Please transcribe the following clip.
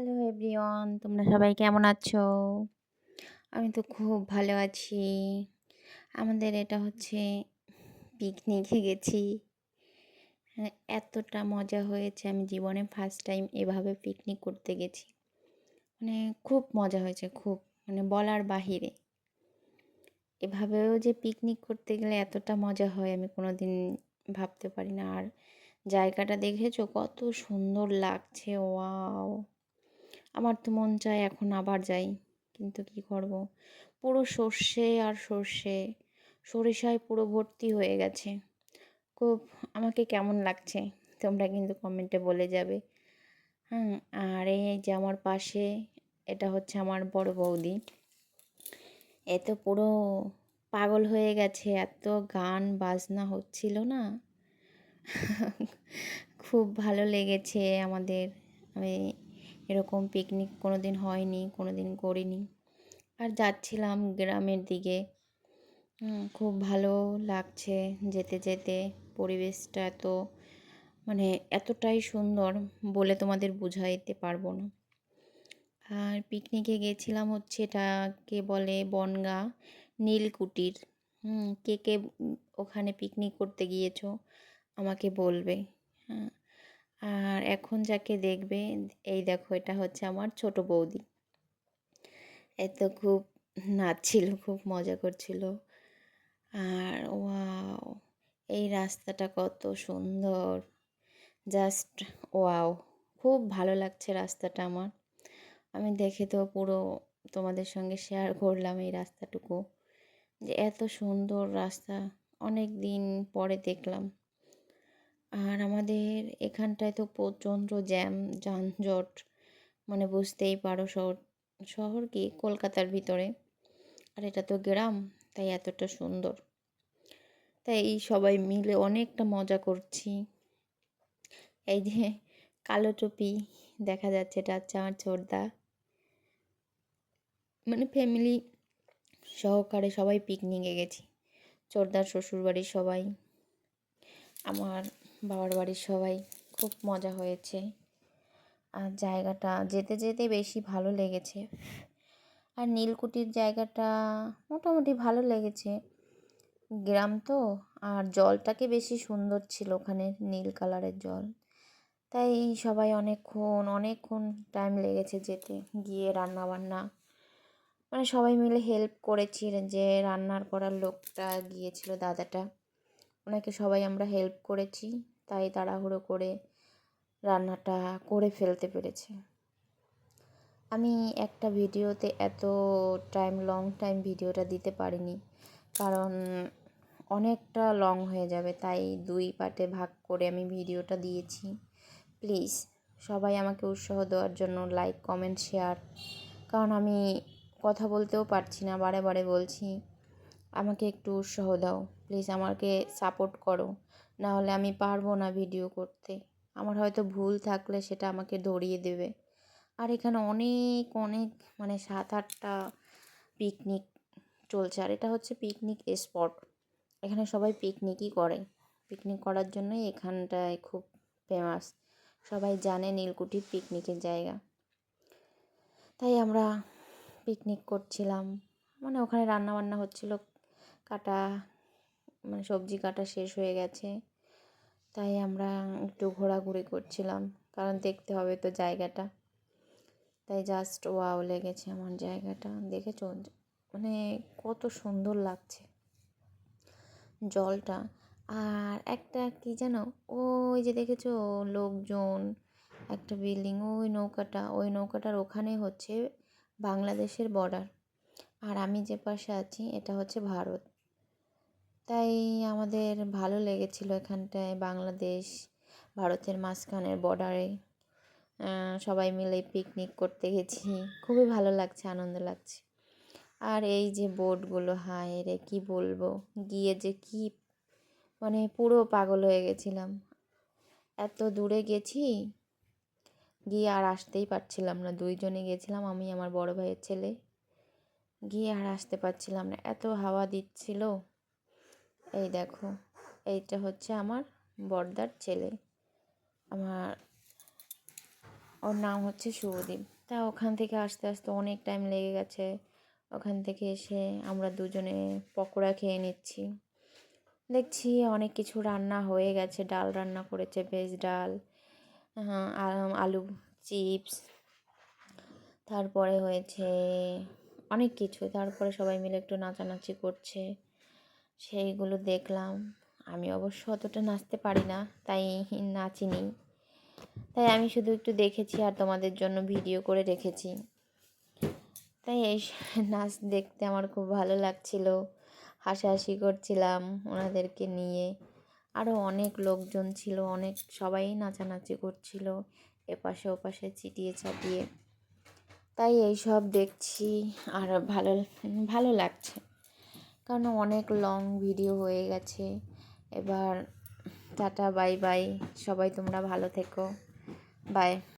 Hello everyone, তোমরা সবাই কেমন আছো? আমি তো খুব ভালো আছি। আমাদের এটা হচ্ছে পিকনিকে গেছি। হ্যাঁ, এতটা মজা হয়েছে, আমি জীবনে ফার্স্ট টাইম এভাবে পিকনিক করতে গেছি। মানে খুব মজা হয়েছে, খুব মানে বলার বাহিরে। এভাবেও যে পিকনিক করতে গেলে এতটা মজা হয় আমি কোনোদিন ভাবতে পারি না। আর জায়গাটা দেখেছো কত সুন্দর লাগছে, ওয়াও! আমার তো মন চায় এখন আবার যাই, কিন্তু কি করব, পুরো সর্ষে আর সর্ষে, সরিষায় পুরো ভর্তি হয়ে গেছে। খুব আমাকে কেমন লাগছে তোমরা কিন্তু কমেন্টে বলে যাবে। হ্যাঁ, আর এই যে আমার পাশে এটা হচ্ছে আমার বড় বৌদি। এ তো পুরো পাগল হয়ে গেছে, এত গান বাজনা হচ্ছিল না। খুব ভালো লেগেছে আমাদের। আমি এরকম পিকনিক কোনো দিন হয়নি, কোনো দিন করিনি। আর যাচ্ছিলাম গ্রামের দিকে। খুব ভালো লাগছে যেতে যেতে। পরিবেশটা এত মানে এতটাই সুন্দর, বলে তোমাদের বুঝাইতে পারবো না। আর পিকনিকে গেছিলাম হচ্ছে, এটাকে বলে বনগাঁ নীলকুঠির। কে কে ওখানে পিকনিক করতে গিয়েছো আমাকে বলবে। হ্যাঁ, আর এখন যাকে দেখবে, এই দেখো এটা হচ্ছে আমার ছোট বৌদি। এ তো খুব নাচছিল, খুব মজা করছিল। আর ওয়াও, এই রাস্তাটা কত সুন্দর, জাস্ট ওয়াও! খুব ভালো লাগছে রাস্তাটা আমার। আমি দেখে তো পুরো তোমাদের সঙ্গে শেয়ার করলাম এই রাস্তাটুকু, যে এত সুন্দর রাস্তা অনেক দিন পরে দেখলাম। আর আমাদের এখানটায় তো প্রচণ্ড জ্যাম, যানজট, মানে বুঝতেই পারো, শহর শহর কি কলকাতার ভিতরে, আর এটা তো গ্রাম, তাই এতটা সুন্দর। তাই সবাই মিলে অনেকটা মজা করছি। এই যে কালো টুপি দেখা যাচ্ছে, এটা হচ্ছে আমার ছোটদা। মানে ফ্যামিলি সহকারে সবাই পিকনিকে গেছি। ছোটদার শ্বশুরবাড়ির সবাই, আমার বাবার বাড়ির সবাই। খুব মজা হয়েছে। আর জায়গাটা যেতে যেতে বেশি ভালো লেগেছে। আর নীলকুঠির জায়গাটা মোটামুটি ভালো লেগেছে, গ্রাম তো। আর জলটাকে বেশি সুন্দর ছিল, ওখানে নীল কালারের জল। তাই সবাই অনেকক্ষণ অনেকক্ষণ টাইম লেগেছে যেতে, গিয়ে রান্না বান্না, মানে সবাই মিলে হেল্প করেছি। যে রান্নার করার লোকটা গিয়েছিল, দাদাটা, ওনাকে সবাই আমরা হেল্প করেছি। তাই তাড়াহুড়ো করে রান্নাটা করে ফেলতে পেরেছে। আমি একটা ভিডিওতে এত লং টাইম ভিডিওটা দিতে পারিনি, কারণ অনেকটা লং হয়ে যাবে, তাই 2 পার্টে ভাগ করে আমি ভিডিওটা দিয়েছি। প্লিজ সবাই আমাকে উৎসাহ দেওয়ার জন্য লাইক, কমেন্ট, শেয়ার, কারণ আমি কথা বলতেও পারছি না, বারে বারে বলছি আমাকে একটু উৎসাহ দাও, প্লিজ আমাকে সাপোর্ট করো, না হলে আমি পারবো না ভিডিও করতে। আমার হয়তো ভুল থাকলে সেটা আমাকে ধরিয়ে দেবে। আর এখানে অনেক অনেক মানে 7-8টা পিকনিক চলছে, আর এটা হচ্ছে পিকনিক স্পট। এখানে সবাই পিকনিকই করে, পিকনিক করার জন্যই এখানটায় খুব ফেমাস। সবাই জানে নীলকুঠির পিকনিকের জায়গা। তাই আমরা পিকনিক করছিলাম, মানে ওখানে রান্না বান্না হচ্ছিল, কাটা মানে সবজি কাটা শেষ হয়ে গেছে। তাই আমরা একটু ঘোরাঘুরি করছিলাম, কারণ দেখতে হবে তো জায়গাটা। তাই জাস্ট ওয়াও লেগেছে আমার জায়গাটা, দেখেছো মানে কত সুন্দর লাগছে জলটা। আর একটা কি জানো, ওই যে দেখেছো লোকজন, একটা বিল্ডিং, ওই নৌকাটার ওখানে হচ্ছে বাংলাদেশের বর্ডার। আর আমি যে পাশে আছি এটা হচ্ছে ভারত। তাই আমাদের ভালো লেগেছিলো এখানটায়, বাংলাদেশ ভারতের মাঝখানের বর্ডারে সবাই মিলে পিকনিক করতে গেছি। খুবই ভালো লাগছে, আনন্দ লাগছে। আর এই যে বোটগুলো, হায় রে কি বলবো, গিয়ে যে কি মানে পুরো পাগল হয়ে গেছিলাম। এত দূরে গেছি, গিয়ে আর আসতেই পারছিলাম না। 2জনে গেছিলাম, আমি আমার বড় ভাইয়ের ছেলে। গিয়ে আর আসতে পারছিলাম না, এত হাওয়া দিচ্ছিল। এই দেখো, এইটা হচ্ছে আমার বড়দার ছেলে। আমার ওর নাম হচ্ছে শুভদীপ। তা ওখান থেকে আসতে আসতে অনেক টাইম লেগে গেছে। ওখান থেকে এসে আমরা দুজনে পকোড়া খেয়ে নিচ্ছি। দেখছি অনেক কিছু রান্না হয়ে গেছে, ডাল রান্না করেছে, ভেজ ডাল, আলু চিপস, তারপরে হয়েছে অনেক কিছু। তারপরে সবাই মিলে একটু নাচানাচি করছে, সেইগুলো দেখলাম। আমি অবশ্য অতটা নাচতে পারি না, তাই নাচিনি। তাই আমি শুধু একটু দেখেছি আর তোমাদের জন্য ভিডিও করে রেখেছি। তাই এই নাচ দেখতে আমার খুব ভালো লাগছিল, হাসাহাসি করছিলাম ওনাদেরকে নিয়ে। আরও অনেক লোকজন ছিল, অনেক সবাই নাচানাচি করছিল এপাশে ওপাশে চিটিয়ে চাটিয়ে। তাই এইসব দেখছি আর ভালো ভালো লাগছে, কারণ অনেক লং ভিডিও হয়ে গেছে। এবার টাটা, বাই বাই, সবাই তোমরা ভালো থেকো, বাই।